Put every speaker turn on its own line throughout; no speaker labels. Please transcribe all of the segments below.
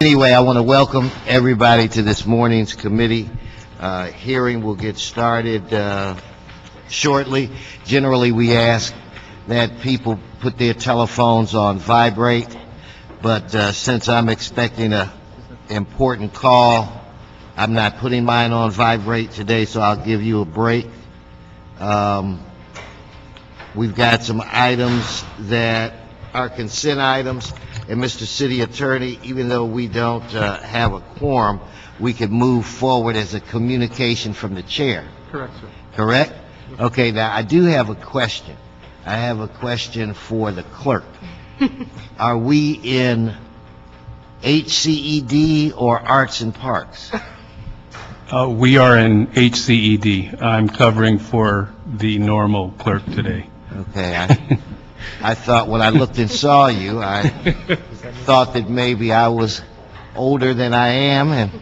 Anyway, I want to welcome everybody to this morning's committee hearing. We'll get started shortly. Generally, we ask that people put their telephones on vibrate, but since I'm expecting an important call, I'm not putting mine on vibrate today, so I'll give you a break. We've got some items that are consent items, and Mr. City Attorney, even though we don't have a quorum, we could move forward as a communication from the chair.
Correct, sir.
Correct? Okay, now I do have a question. I have a question for the clerk. Are we in HCED or Arts and Parks?
We are in HCED. I'm covering for the normal clerk today.
Okay, I thought when I looked and saw you, I thought that maybe I was older than I am,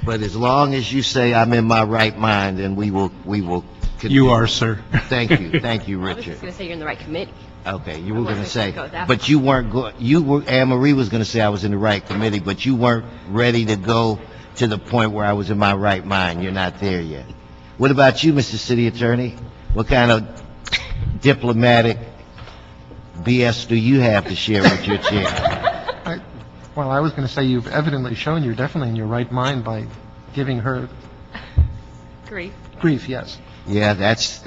but as long as you say I'm in my right mind, then we will continue.
You are, sir.
Thank you, Richard.
I was just going to say you're in the right committee.
Okay, you were going to
wasn't
say,
gonna go that
but you weren't Anne Marie was going to say I was in the right committee, but you weren't ready to go to the point where I was in my right mind. You're not there yet. What about you, Mr. City Attorney? What kind of diplomatic BS do you have to share with your chair?
I was going to say you've evidently shown you're definitely in your right mind by giving her
Grief.
grief, yes.
Yeah, that's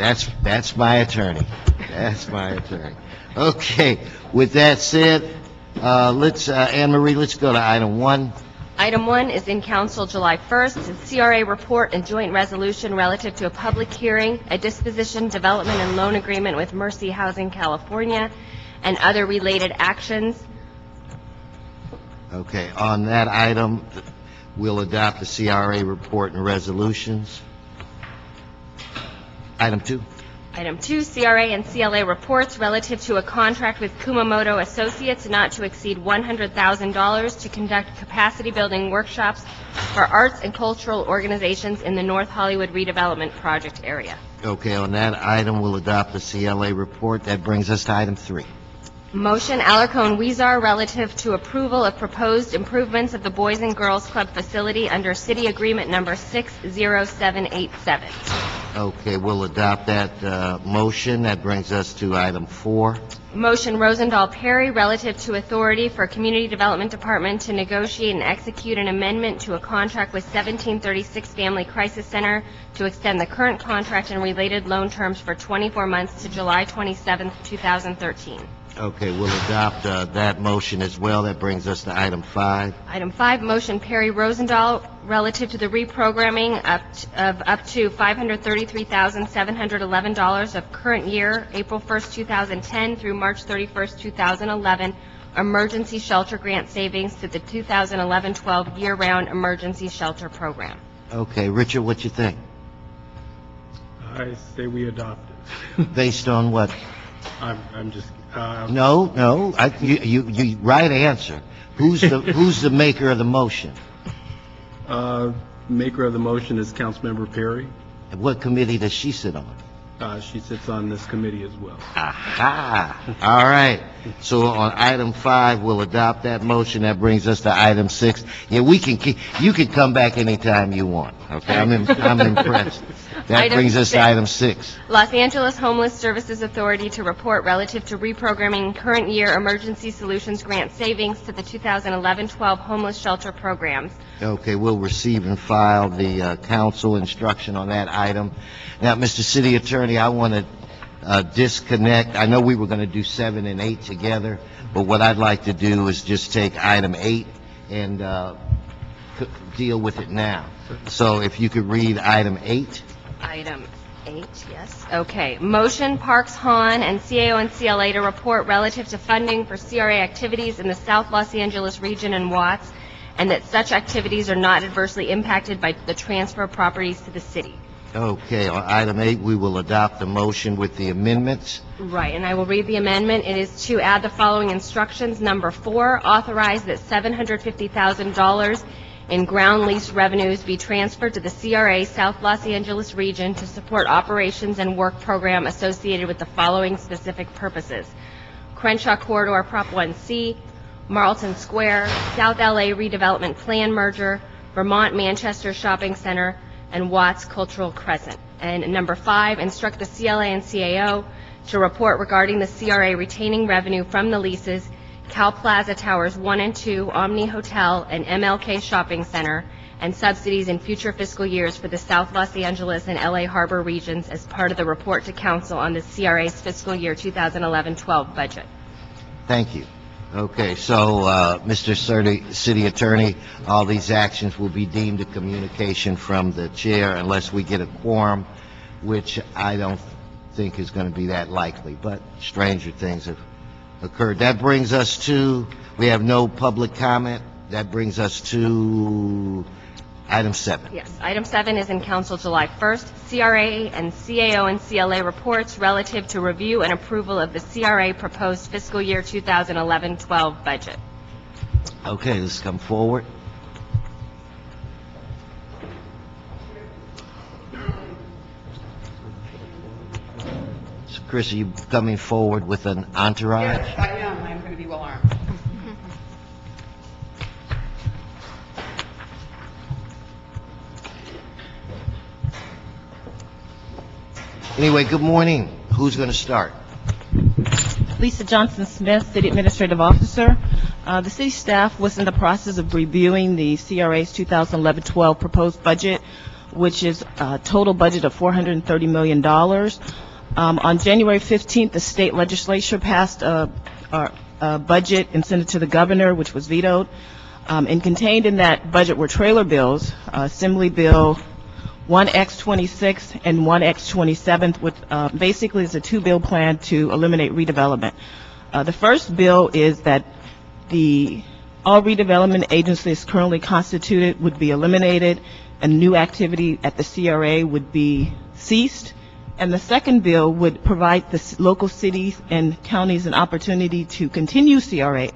my attorney. That's my attorney. Okay, with that said, Anne Marie, let's go to item 1.
Item 1 is in council July 1st. It's CRA report and joint resolution relative to a public hearing, a disposition, development, and loan agreement with Mercy Housing California, and other related actions.
Okay, on that item, we'll adopt the CRA report and resolutions. Item 2.
Item 2, CRA and CLA reports relative to a contract with Kumamoto Associates not to exceed $100,000 to conduct capacity building workshops for arts and cultural organizations in the North Hollywood redevelopment project area.
Okay, on that item, we'll adopt the CLA report. That brings us to item 3.
Motion Alarcon Weezer relative to approval of proposed improvements of the Boys and Girls Club facility under City Agreement Number 60787.
Okay, we'll adopt that motion. That brings us to item 4.
Motion Rosendahl Perry relative to authority for Community Development Department to negotiate and execute an amendment to a contract with 1736 Family Crisis Center to extend the current contract and related loan terms for 24 months to July 27, 2013.
Okay, we'll adopt that motion as well. That brings us to item 5.
Item 5, motion Perry Rosendahl relative to the reprogramming of up to $533,711 of current year, April 1st, 2010 through March 31st, 2011, emergency shelter grant savings to the 2011-12 year-round emergency shelter program.
Okay, Richard, what you think?
I say we adopt it.
Based on what?
I'm just...
No, you right answer. Who's the maker of the motion?
Maker of the motion is Councilmember Perry.
And what committee does she sit on?
She sits on this committee as well.
Aha! All right. So on item 5, we'll adopt that motion. That brings us to item 6. Yeah, you can come back anytime you want. Okay, I'm impressed. That
Item
brings us to
6.
item 6.
Los Angeles Homeless Services Authority to report relative to reprogramming current year emergency solutions grant savings to the 2011-12 homeless shelter programs.
Okay, we'll receive and file the council instruction on that item. Now, Mr. City Attorney, I want to disconnect. I know we were going to do 7 and 8 together, but what I'd like to do is just take item 8 and deal with it now. So if you could read item 8.
Item 8, yes. Okay. Motion Parks Hahn and CAO and CLA to report relative to funding for CRA activities in the South Los Angeles region and Watts, and that such activities are not adversely impacted by the transfer of properties to the city.
Okay, on item 8, we will adopt the motion with the amendments.
Right, and I will read the amendment. It is to add the following instructions. Number 4, authorize that $750,000 in ground lease revenues be transferred to the CRA South Los Angeles region to support operations and work program associated with the following specific purposes: Crenshaw Corridor Prop 1C, Marlton Square, South LA Redevelopment Plan Merger, Vermont Manchester Shopping Center, and Watts Cultural Crescent. And number 5, instruct the CLA and CAO to report regarding the CRA retaining revenue from the leases Cal Plaza Towers 1 and 2, Omni Hotel, and MLK Shopping Center, and subsidies in future fiscal years for the South Los Angeles and LA Harbor regions as part of the report to Council on the CRA's fiscal year 2011-12 budget.
Thank you. Okay, so, Mr. City Attorney, all these actions will be deemed a communication from the chair unless we get a quorum, which I don't think is going to be that likely, but stranger things have occurred. That brings us to, we have no public comment. That brings us to item 7.
Yes, item 7 is in Council July 1st, CRA and CAO and CLA reports relative to review and approval of the CRA proposed fiscal year 2011-12 budget.
Okay, let's come forward. So, Chris, are you coming forward with an entourage?
Yes, I am. I'm going to be well armed.
Anyway, good morning. Who's going to start?
Lisa Johnson Smith, City Administrative Officer. The city staff was in the process of reviewing the CRA's 2011-12 proposed budget, which is a total budget of $430 million. On January 15th, the state legislature passed a budget and sent it to the governor, which was vetoed. And contained in that budget were trailer bills, Assembly Bill 1X26 and 1X27, with basically it's a 2-bill plan to eliminate redevelopment. The first bill is that all redevelopment agencies currently constituted would be eliminated and new activity at the CRA would be ceased. And the second bill would provide the local cities and counties an opportunity to continue CRA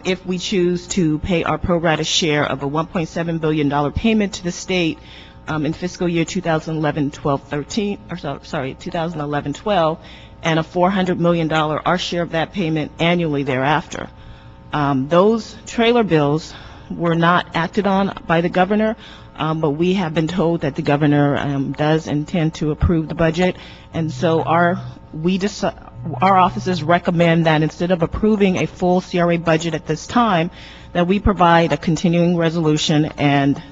if we choose to pay our pro rata share of a $1.7 billion payment to the state in fiscal year 2011-12, and a $400 million our share of that payment annually thereafter. Those trailer bills were not acted on by the governor, but we have been told that the governor does intend to approve the budget, and so our offices recommend that instead of approving a full CRA budget at this time, that we provide a continuing resolution and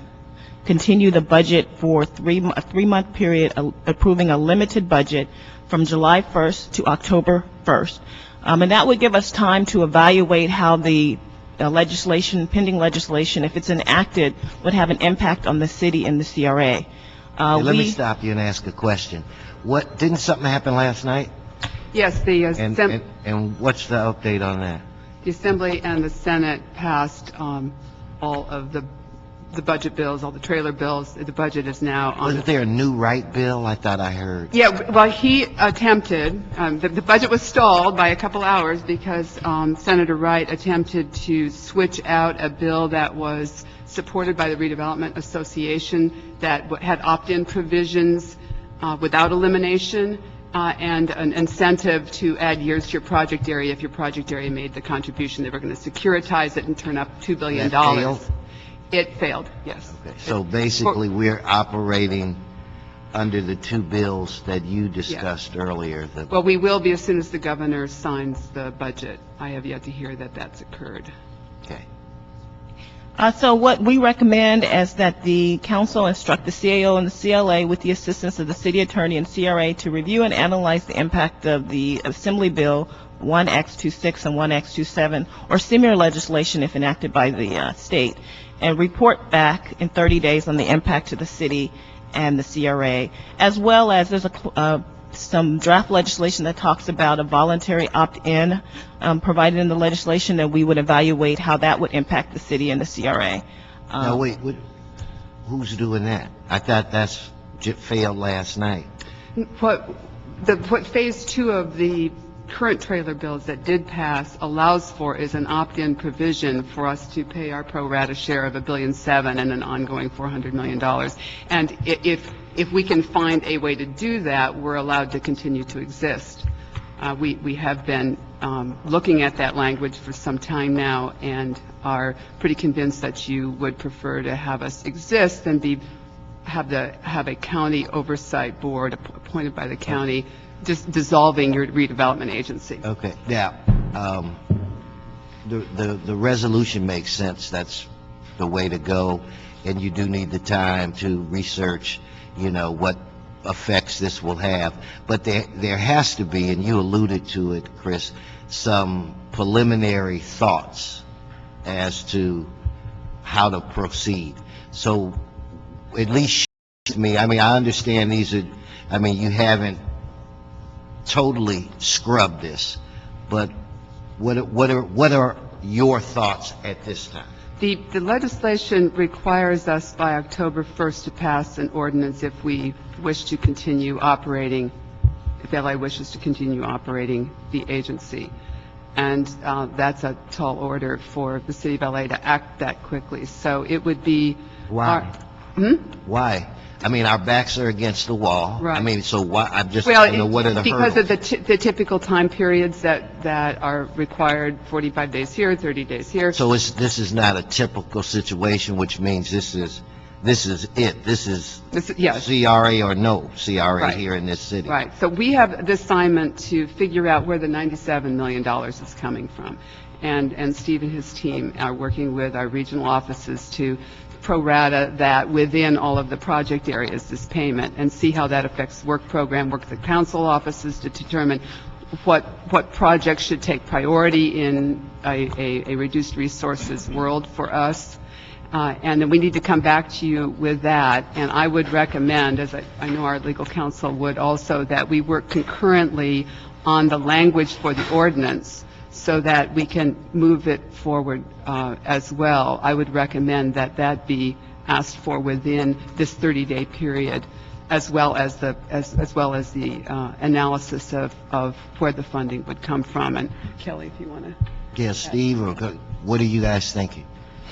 continue the budget for a 3-month period, approving a limited budget from July 1st to October 1st. And that would give us time to evaluate how the pending legislation, if it's enacted, would have an impact on the city and the CRA.
Hey, let me stop you and ask a question. Didn't something happen last night?
Yes,
And what's the update on that?
the Assembly and the Senate passed all of the budget bills, all the trailer bills. The budget is now on.
Wasn't there a new right bill? I thought I heard.
Yeah, well, he attempted, the budget was stalled by a couple hours because Senator Wright attempted to switch out a bill that was supported by the Redevelopment Association that had opt-in provisions without elimination and an incentive to add years to your project area. If your project area made the contribution, they were going to securitize it and turn up $2 billion.
That failed?
It failed, yes.
Okay. So basically, we're operating under the 2 bills that you discussed earlier.
Well, we will be as soon as the governor signs the budget. I have yet to hear that that's occurred.
Okay.
So what we recommend is that the council instruct the CAO and the CLA with the assistance of the city attorney and CRA to review and analyze the impact of the Assembly Bill 1X26 and 1X27 or similar legislation if enacted by the state, and report back in 30 days on the impact to the city and the CRA, as well as there's some draft legislation that talks about a voluntary opt-in provided in the legislation, that we would evaluate how that would impact the city and the CRA.
Now, wait, who's doing that? I thought that's failed last night.
What phase 2 of the current trailer bills that did pass allows for is an opt-in provision for us to pay our pro rata share of $1.7 billion and an ongoing $400 million. And if we can find a way to do that, we're allowed to continue to exist. We have been looking at that language for some time now and are pretty convinced that you would prefer to have us exist than have a county oversight board appointed by the county, just dissolving your redevelopment agency.
Okay, now, the resolution makes sense. That's the way to go, and you do need the time to research, what effects this will have. But there has to be, and you alluded to it, Chris, some preliminary thoughts as to how to proceed. So, at least to me, I understand you haven't totally scrubbed this, but what are your thoughts at this time?
The legislation requires us by October 1st to pass an ordinance if we wish to continue operating, if LA wishes to continue operating the agency. And that's a tall order for the city of LA to act that quickly. So it would be...
Why? Why? Our backs are against the wall.
Right.
So why? I'm just,
Well,
what are the
because
hurdles?
of the typical time periods that are required, 45 days here, 30 days here.
So this is not a typical situation, which means this is it. This is
Yes.
CRA or no CRA
Right.
here in this city.
Right. So we have the assignment to figure out where the $97 million is coming from. And Steve and his team are working with our regional offices to pro rata that within all of the project areas, this payment, and see how that affects work program, work the council offices to determine what projects should take priority in a reduced resources world for us. And then we need to come back to you with that. And I would recommend, as I know our legal counsel would also, that we work concurrently on the language for the ordinance so that we can move it forward as well. I would recommend that be asked for within this 30-day period, as well as the analysis of where the funding would come from. And Kelly, if you want to.
Yeah, Steve, what are you guys thinking?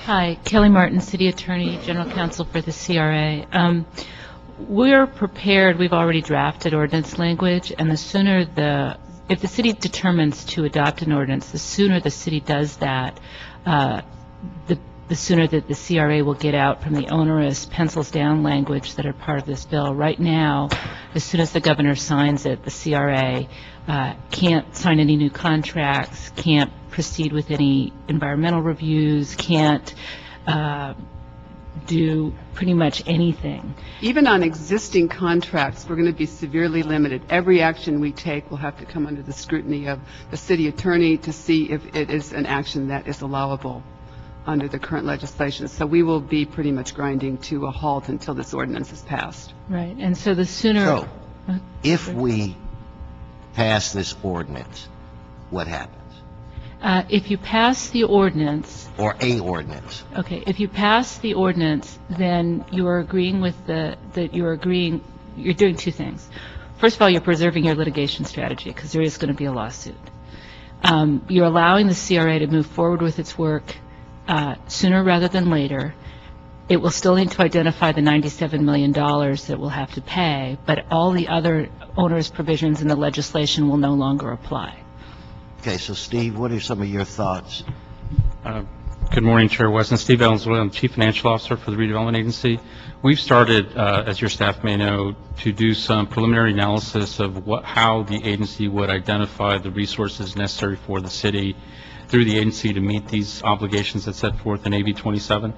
Hi, Kelly Martin, City Attorney, General Counsel for the CRA. We're prepared, we've already drafted ordinance language, and if the city determines to adopt an ordinance, the sooner the city does that, the sooner that the CRA will get out from the onerous pencils down language that are part of this bill. Right now, as soon as the governor signs it, the CRA can't sign any new contracts, can't proceed with any environmental reviews, can't do pretty much anything.
Even on existing contracts, we're going to be severely limited. Every action we take will have to come under the scrutiny of the city attorney to see if it is an action that is allowable under the current legislation. So we will be pretty much grinding to a halt until this ordinance is passed.
Right, and so the sooner...
So, if we pass this ordinance, what happens?
If you pass the ordinance...
Or a ordinance?
Okay, if you pass the ordinance, then you are agreeing with you're doing two things. First of all, you're preserving your litigation strategy, because there is going to be a lawsuit. You're allowing the CRA to move forward with its work sooner rather than later. It will still need to identify the $97 million that we'll have to pay, but all the other onerous provisions in the legislation will no longer apply.
Okay, so Steve, what are some of your thoughts?
Good morning, Chair Weston. Steve Valenzuela, I'm Chief Financial Officer for the Redevelopment Agency. We've started, as your staff may know, to do some preliminary analysis of how the agency would identify the resources necessary for the city through the agency to meet these obligations that's set forth in AB 27.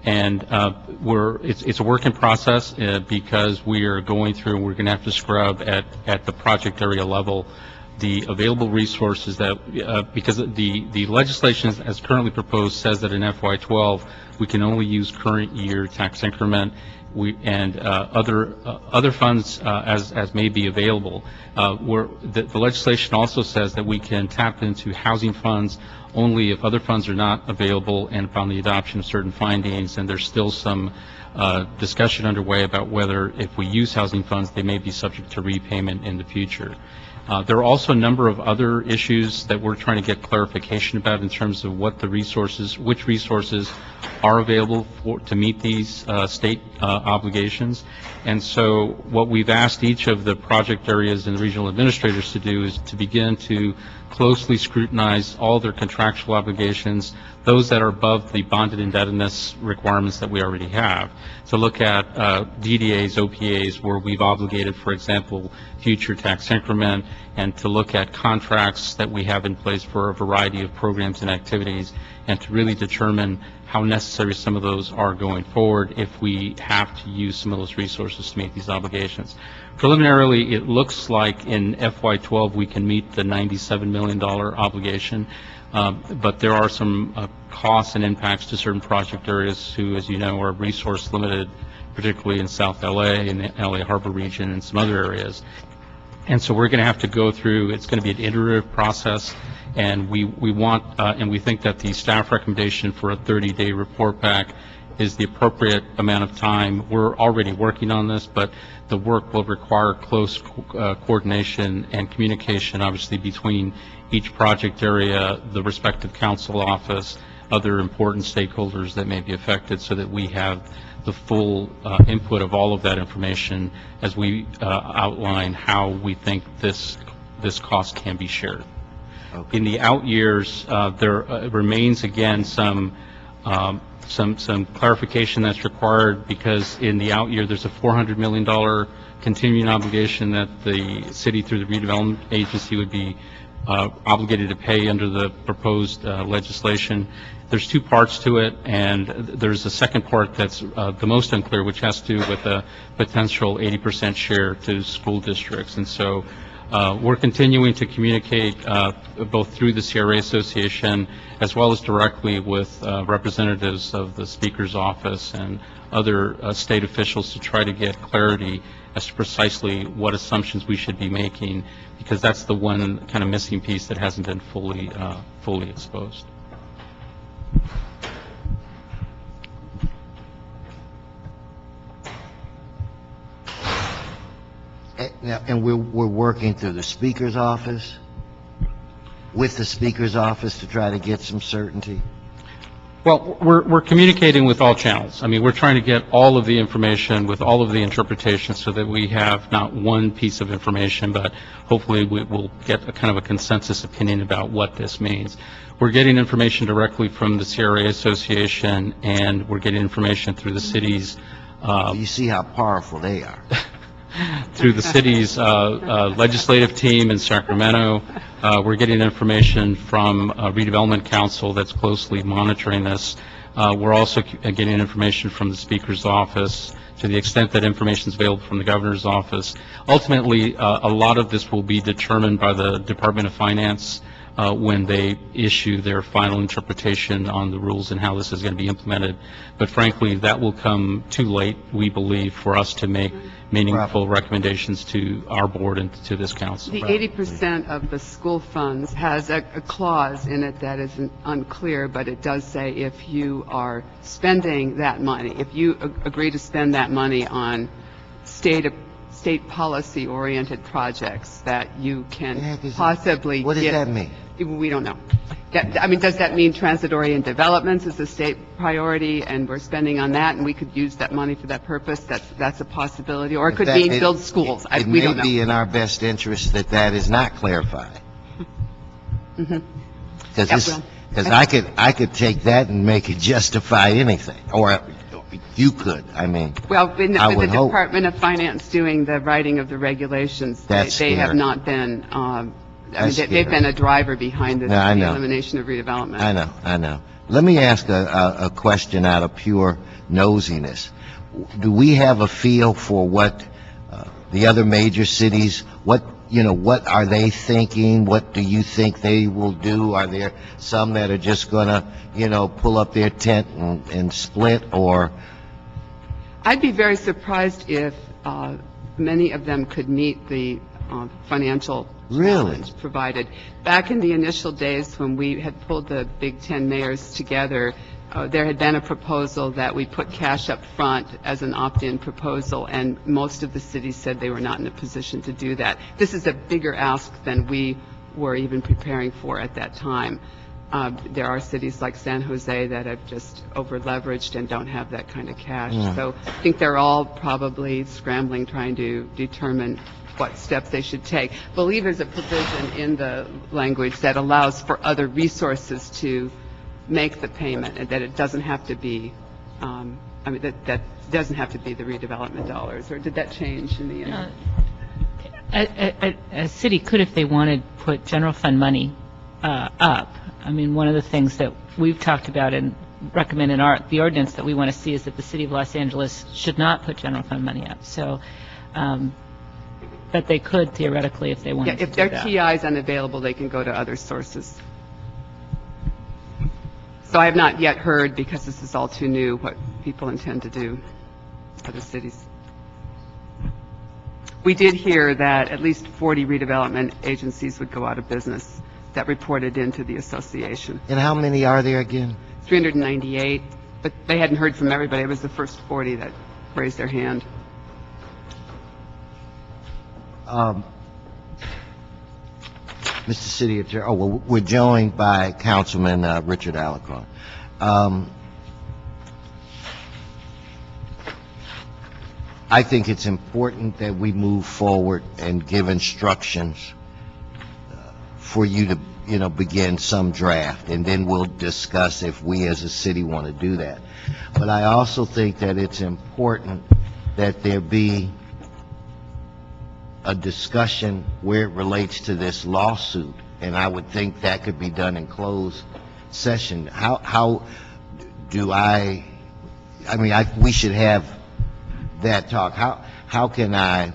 And it's a work in process because we are going through, and we're going to have to scrub at the project area level the available resources that, because the legislation as currently proposed says that in FY12 we can only use current year tax increment and other funds as may be available. The legislation also says that we can tap into housing funds only if other funds are not available and upon the adoption of certain findings, and there's still some discussion underway about whether if we use housing funds they may be subject to repayment in the future. There are also a number of other issues that we're trying to get clarification about in terms of which resources are available to meet these state obligations. And so what we've asked each of the project areas and regional administrators to do is to begin to closely scrutinize all their contractual obligations, those that are above the bonded indebtedness requirements that we already have, to look at DDAs, OPAs, where we've obligated, for example, future tax increment, and to look at contracts that we have in place for a variety of programs and activities, and to really determine how necessary some of those are going forward if we have to use some of those resources to meet these obligations. Preliminarily, it looks like in FY12 we can meet the $97 million obligation, but there are some costs and impacts to certain project areas who, as you know, are resource limited, particularly in South LA and the LA Harbor region and some other areas. And so we're going to have to go through, it's going to be an iterative process, and we want, and we think that the staff recommendation for a 30-day report back is the appropriate amount of time. We're already working on this, but the work will require close coordination and communication, obviously, between each project area, the respective council office, other important stakeholders that may be affected, so that we have the full input of all of that information as we outline how we think this cost can be shared.
Okay.
In the out years, there remains again some clarification that's required, because in the out year there's a $400 million continuing obligation that the city through the redevelopment agency would be obligated to pay under the proposed legislation. There's two parts to it, and there's a second part that's the most unclear, which has to do with a potential 80% share to school districts. And so we're continuing to communicate both through the CRA Association as well as directly with representatives of the Speaker's office and other state officials to try to get clarity as to precisely what assumptions we should be making, because that's the one kind of missing piece that hasn't been fully exposed.
And we're working through the Speaker's office, with the Speaker's office, to try to get some certainty.
Well, we're communicating with all channels. I mean, we're trying to get all of the information with all of the interpretations so that we have not one piece of information, but hopefully we will get a kind of a consensus opinion about what this means. We're getting information directly from the CRA Association, and we're getting information through the city's
You see how powerful they are.
through the city's legislative team in Sacramento. We're getting information from Redevelopment Council that's closely monitoring this. We're also getting information from the Speaker's office to the extent that information is available from the Governor's office. Ultimately, a lot of this will be determined by the Department of Finance when they issue their final interpretation on the rules and how this is going to be implemented. But frankly, that will come too late, we believe, for us to make meaningful recommendations to our board and to this council.
The 80% of the school funds has a clause in it that isn't unclear, but it does say if you are spending that money, if you agree to spend that money on state policy-oriented projects, that you can possibly
What does that mean?
We don't know. I mean, does that mean transit-oriented developments is a state priority, and we're spending on that, and we could use that money for that purpose? That's a possibility. Or it could mean build schools. We don't know.
It may be in our best interest that is not clarified. Because I could take that and make it justify anything, or you could. I mean,
well, with the
hope.
Department of Finance doing the writing of the regulations, they have not been. I mean, they've been a driver behind the elimination of redevelopment.
I know. Let me ask a question out of pure nosiness. Do we have a feel for what the other major cities, what are they thinking? What do you think they will do? Are there some that are just going to, pull up their tent and split, or?
I'd be very surprised if many of them could meet the financial challenge provided. Back in the initial days when we had pulled the Big Ten mayors together, there had been a proposal that we put cash up front as an opt-in proposal, and most of the cities said they were not in a position to do that. This is a bigger ask than we were even preparing for at that time. There are cities like San Jose that have just over-leveraged and don't have that kind of cash. So I think they're all probably scrambling, trying to determine what steps they should take. I believe there's a provision in the language that allows for other resources to make the payment, and that it doesn't have to be, that doesn't have to be the redevelopment dollars, or did that change in the end?
A city could, if they wanted, put general fund money up. I mean, one of the things that we've talked about and recommend in the ordinance that we want to see is that the city of Los Angeles should not put general fund money up. So, but they could theoretically if they wanted to
If
do
their
that.
TI is unavailable, they can go to other sources. So I have not yet heard, because this is all too new, what people intend to do, other cities. We did hear that at least 40 redevelopment agencies would go out of business that reported into the association.
And how many are there again?
398, but they hadn't heard from everybody. It was the first 40 that raised their hand.
Mr. City Attorney, well, we're joined by Councilman Richard Alarcon. I think it's important that we move forward and give instructions for you to, begin some draft, and then we'll discuss if we as a city want to do that. But I also think that it's important that there be a discussion where it relates to this lawsuit, and I would think that could be done in closed session. How do we should have that talk. How can I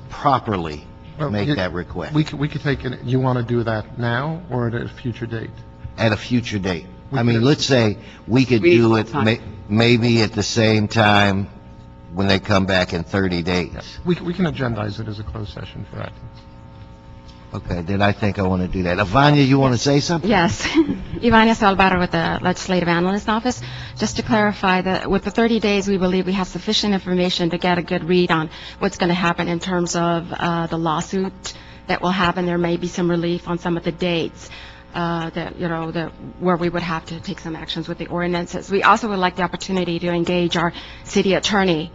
properly make that request?
We could take it, you want to do that now or at a future date?
At a future date.
We could-
Let's say we could
We need
do
more
it
time.
maybe at the same time when they come back in 30 days.
We can agendize it as a closed session for that.
Okay, then I think I want to do that. Ivania, you want to say something?
Yes. Ivania Salvador with the Legislative Analyst Office. Just to clarify, that with the 30 days, we believe we have sufficient information to get a good read on what's going to happen in terms of the lawsuit that will happen. There may be some relief on some of the dates where we would have to take some actions with the ordinances. We also would like the opportunity to engage our city attorney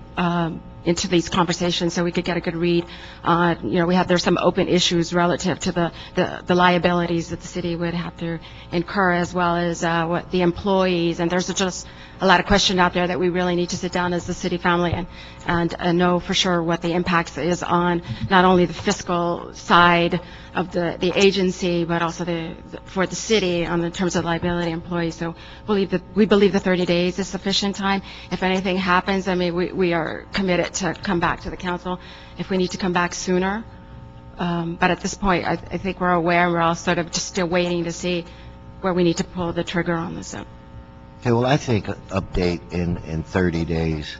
into these conversations so we could get a good read on, there's some open issues relative to the liabilities that the city would have to incur, as well as what the employees, and there's just a lot of question out there that we really need to sit down as the city family and know for sure what the impacts is on not only the fiscal side of the agency, but also for the city on the terms of liability employees. So we believe the 30 days is sufficient time. If anything happens, we are committed to come back to the council if we need to come back sooner. But at this point, I think we're aware, and we're all sort of just still waiting to see where we need to pull the trigger on this.
Okay, well, I think an update in 30 days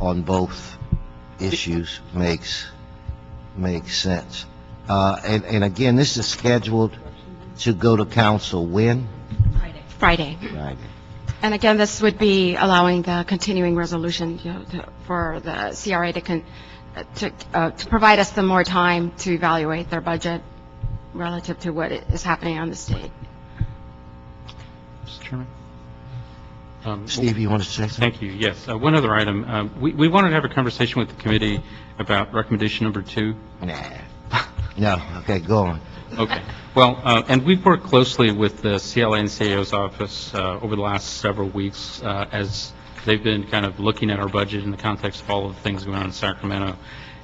on both issues makes sense. And again, this is scheduled to go to council when?
Friday.
Friday.
And again, this would be allowing the continuing resolution for the CRA to provide us some more time to evaluate their budget relative to what is happening on the state.
Mr. Chairman?
Steve, you want to say something?
Thank you. Yes. One other item. We wanted to have a conversation with the committee about recommendation number 2.
Nah. No, okay, go on.
Okay. Well, and we've worked closely with the CLA and CAO's office over the last several weeks as they've been kind of looking at our budget in the context of all of the things going on in Sacramento.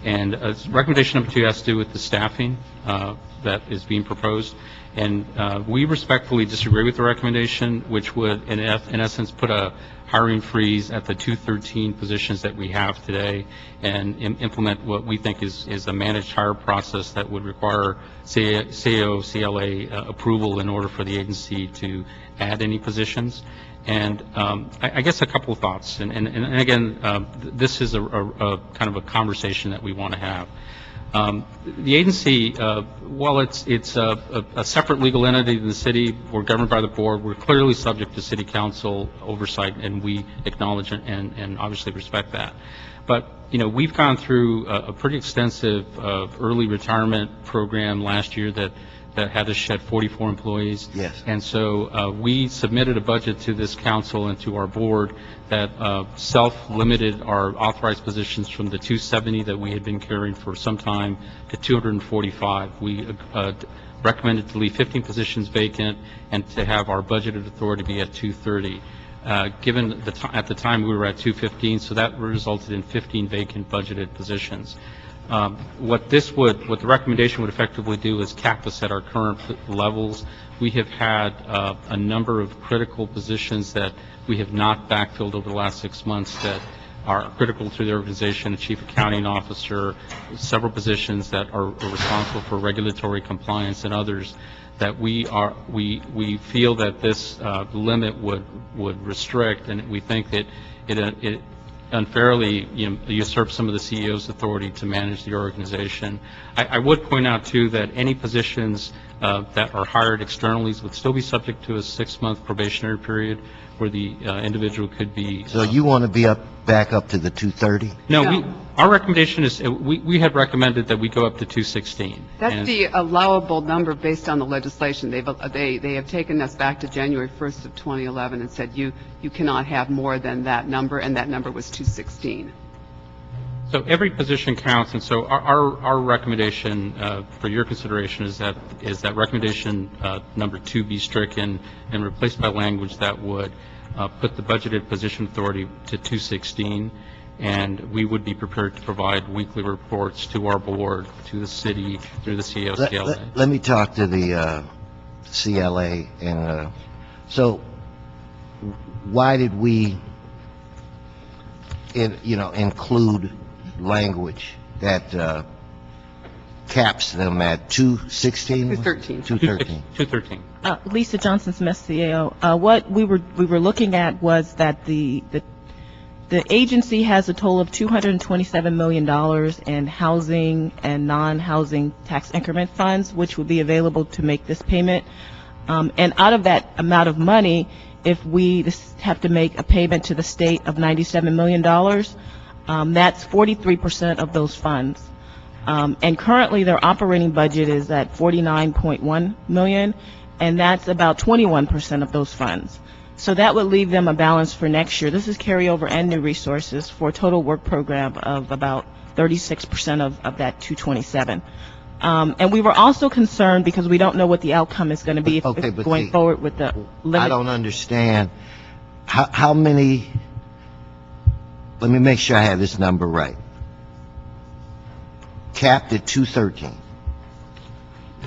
And recommendation number 2 has to do with the staffing that is being proposed. And we respectfully disagree with the recommendation, which would, in essence, put a hiring freeze at the 213 positions that we have today and implement what we think is a managed hire process that would require CAO, CLA approval in order for the agency to add any positions. And I guess a couple of thoughts. And again, this is a kind of a conversation that we want to have. The agency, while it's a separate legal entity than the city, we're governed by the board, we're clearly subject to city council oversight, and we acknowledge and obviously respect that. But, we've gone through a pretty extensive early retirement program last year that that had to shed 44 employees.
Yes.
And so we submitted a budget to this council and to our board that self-limited our authorized positions from the 270 that we had been carrying for some time to 245. We recommended to leave 15 positions vacant and to have our budgeted authority be at 230. Given at the time we were at 215, so that resulted in 15 vacant budgeted positions. What the recommendation would effectively do is cap us at our current levels. We have had a number of critical positions that we have not backfilled over the last 6 months that are critical to the organization, a chief accounting officer, several positions that are responsible for regulatory compliance and others that we feel that this limit would restrict, and we think that it unfairly usurps some of the CEO's authority to manage the organization. I would point out, too, that any positions that are hired externally would still be subject to a 6-month probationary period where the individual could be...
So you want to be back up to the 230?
No, our recommendation is, we had recommended that we go up to 216.
That's the allowable number based on the legislation. They have taken us back to January 1st of 2011 and said you cannot have more than that number, and that number was 216.
So every position counts, and so our recommendation for your consideration is that recommendation number 2 be stricken and replaced by language that would put the budgeted position authority to 216, and we would be prepared to provide weekly reports to our board, to the city, through the CLA.
Let me talk to the CLA. And so why did we include language that caps them at 216?
213.
213.
213.
Lisa Johnson-Smith, CAO. What we were looking at was that the agency has a total of $227 million in housing and non-housing tax increment funds, which would be available to make this payment. And out of that amount of money, if we have to make a payment to the state of $97 million, that's 43% of those funds. And currently their operating budget is at $49.1 million, and that's about 21% of those funds. So that would leave them a balance for next year. This is carryover and new resources for a total work program of about 36% of that 227. And we were also concerned because we don't know what the outcome is going to be if going forward with the limit.
I don't understand how many. Let me make sure I have this number right. Capped at 213.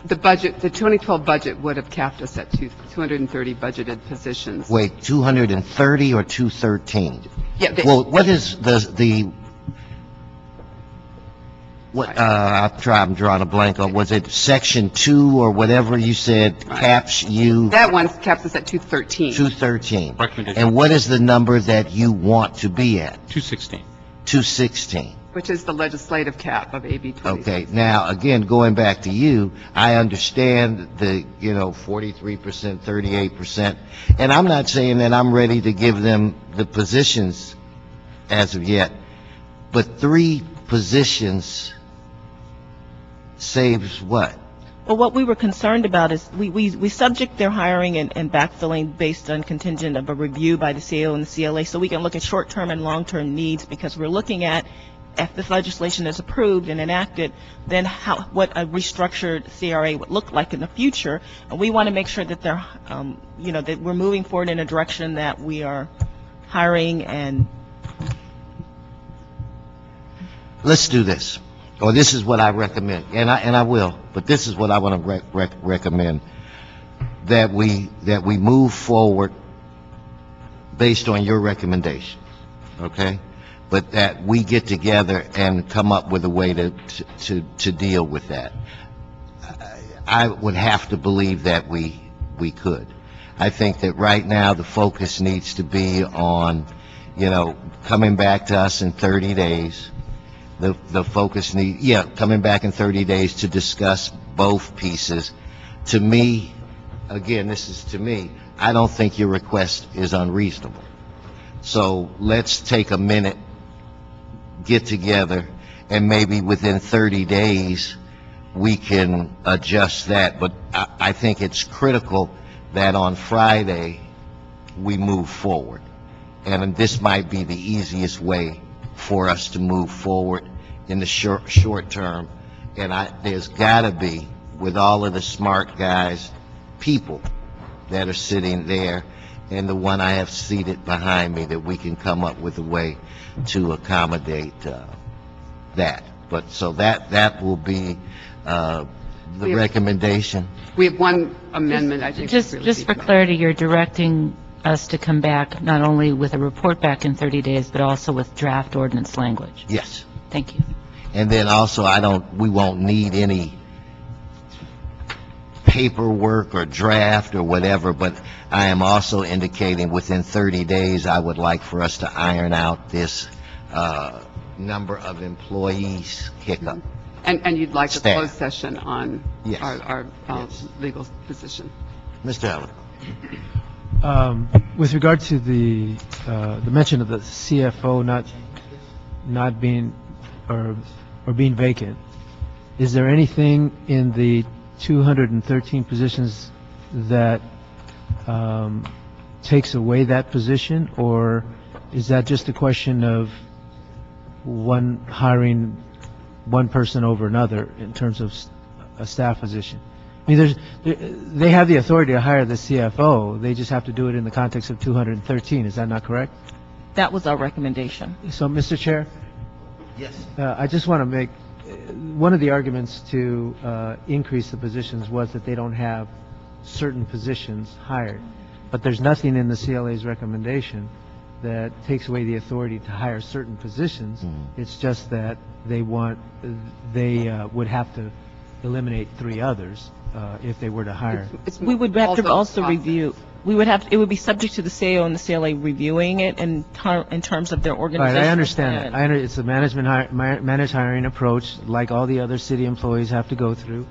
The budget, the 2012 budget would have capped us at 230 budgeted positions.
Wait, 230 or 213?
Yeah.
Well, what is I'm drawing a blank on. Was it section 2 or whatever you said caps you?
That one caps us at 213.
213.
Recommendation.
And what is the number that you want to be at?
216.
216.
Which is the legislative cap of AB 26.
Okay. Now, again, going back to you, I understand the, 43%, 38%. And I'm not saying that I'm ready to give them the positions as of yet. But 3 positions saves what?
Well, what we were concerned about is we subject their hiring and backfilling based on contingent of a review by the CAO and the CLA, so we can look at short-term and long-term needs, because we're looking at, if this legislation is approved and enacted, then what a restructured CRA would look like in the future. And we want to make sure that they're, that we're moving forward in a direction that we are hiring and.
Let's do this. Or this is what I recommend, and I will, but this is what I want to recommend, that we move forward based on your recommendations, okay? But that we get together and come up with a way to deal with that. I would have to believe that we could. I think that right now the focus needs to be on, coming back to us in 30 days. The focus coming back in 30 days to discuss both pieces. To me, again, this is to me, I don't think your request is unreasonable. So let's take a minute, get together, and maybe within 30 days, we can adjust that. But I think it's critical that on Friday, we move forward. And this might be the easiest way for us to move forward in the short term. And there's got to be, with all of the smart guys, people that are sitting there, and the one I have seated behind me, that we can come up with a way to accommodate that. But so that will be the recommendation.
We have one amendment, I think.
Just for clarity, you're directing us to come back not only with a report back in 30 days, but also with draft ordinance language.
Yes.
Thank you.
And then also, we won't need any paperwork or draft or whatever, but I am also indicating within 30 days, I would like for us to iron out this number of employees hiccup.
And you'd like a
Staff.
closed session on
Yes.
our
Yes.
legal position.
Mr. Allen?
With regard to the mention of the CFO not being or being vacant, is there anything in the 213 positions that takes away that position, or is that just a question of hiring one person over another in terms of a staff position? I mean, they have the authority to hire the CFO. They just have to do it in the context of 213. Is that not correct?
That was our recommendation.
So, Mr. Chair,
Yes.
I just want to make, one of the arguments to increase the positions was that they don't have certain positions hired. But there's nothing in the CLA's recommendation that takes away the authority to hire certain positions. It's just that they would have to eliminate 3 others if they were to hire.
We would have to also
process.
review, it would be subject to the CAO and the CLA reviewing it in terms of their
Right,
organizational
I understand
plan.
that. It's a managed hiring approach, like all the other city employees have to go through.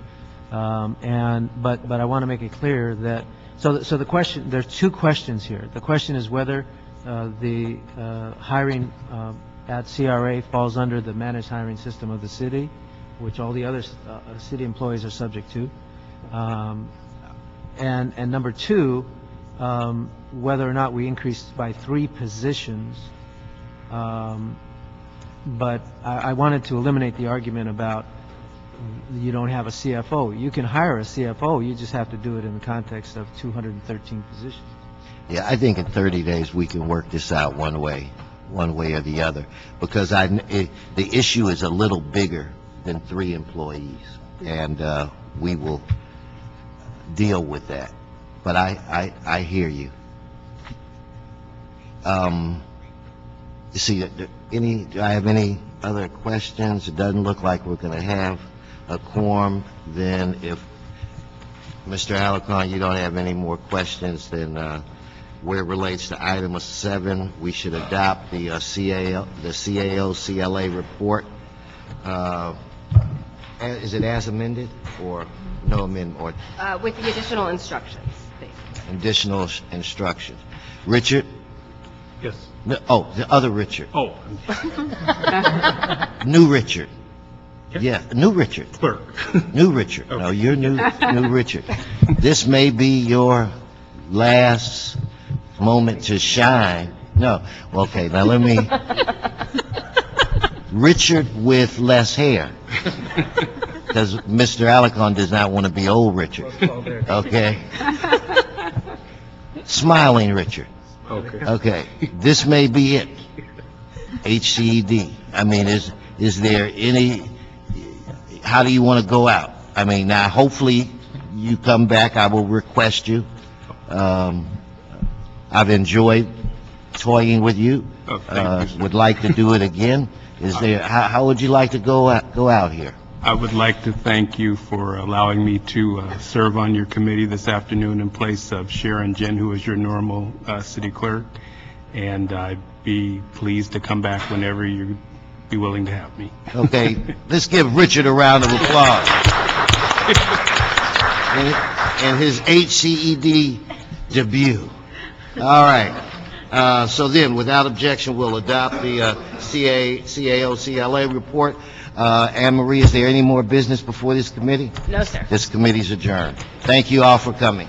But I want to make it clear that, so the question, there's 2 questions here. The question is whether the hiring at CRA falls under the managed hiring system of the city, which all the other city employees are subject to. And number 2, whether or not we increased by 3 positions. But I wanted to eliminate the argument about you don't have a CFO. You can hire a CFO, you just have to do it in the context of 213 positions.
Yeah, I think in 30 days, we can work this out one way or the other, because the issue is a little bigger than 3 employees, and we will deal with that. But I hear you. See, do I have any other questions? It doesn't look like we're going to have a quorum. Then if, Mr. Alarcon, you don't have any more questions, then where it relates to item 7, we should adopt the CAO-CLA report. Is it as amended or no amendment? Or
With the additional instructions, basically.
additional instructions? Richard?
Yes.
No, the other Richard.
Oh,
New Richard. Yeah, new Richard.
clerk.
New Richard. No, you're new Richard. This may be your last moment to shine. No. Okay, now let me... Richard with less hair. Because Mr. Alarcon does not want to be old Richard. Okay? Smiling Richard.
Okay.
Okay, this may be it. HCED. I mean, is there any, how do you want to go out? I mean, now, hopefully, you come back, I will request you. I've enjoyed toying with you.
Oh, thank you, sir.
Would like to do it again. Is there, how would you like to go out here?
I would like to thank you for allowing me to serve on your committee this afternoon in place of Sharon Jen, who is your normal city clerk, and I'd be pleased to come back whenever you'd be willing to have me.
Okay, let's give Richard a round of applause. And his HCED debut. All right. So then, without objection, we'll adopt the CAO-CLA report. Anne Marie, is there any more business before this committee?
No, sir.
This committee's adjourned. Thank you all for coming.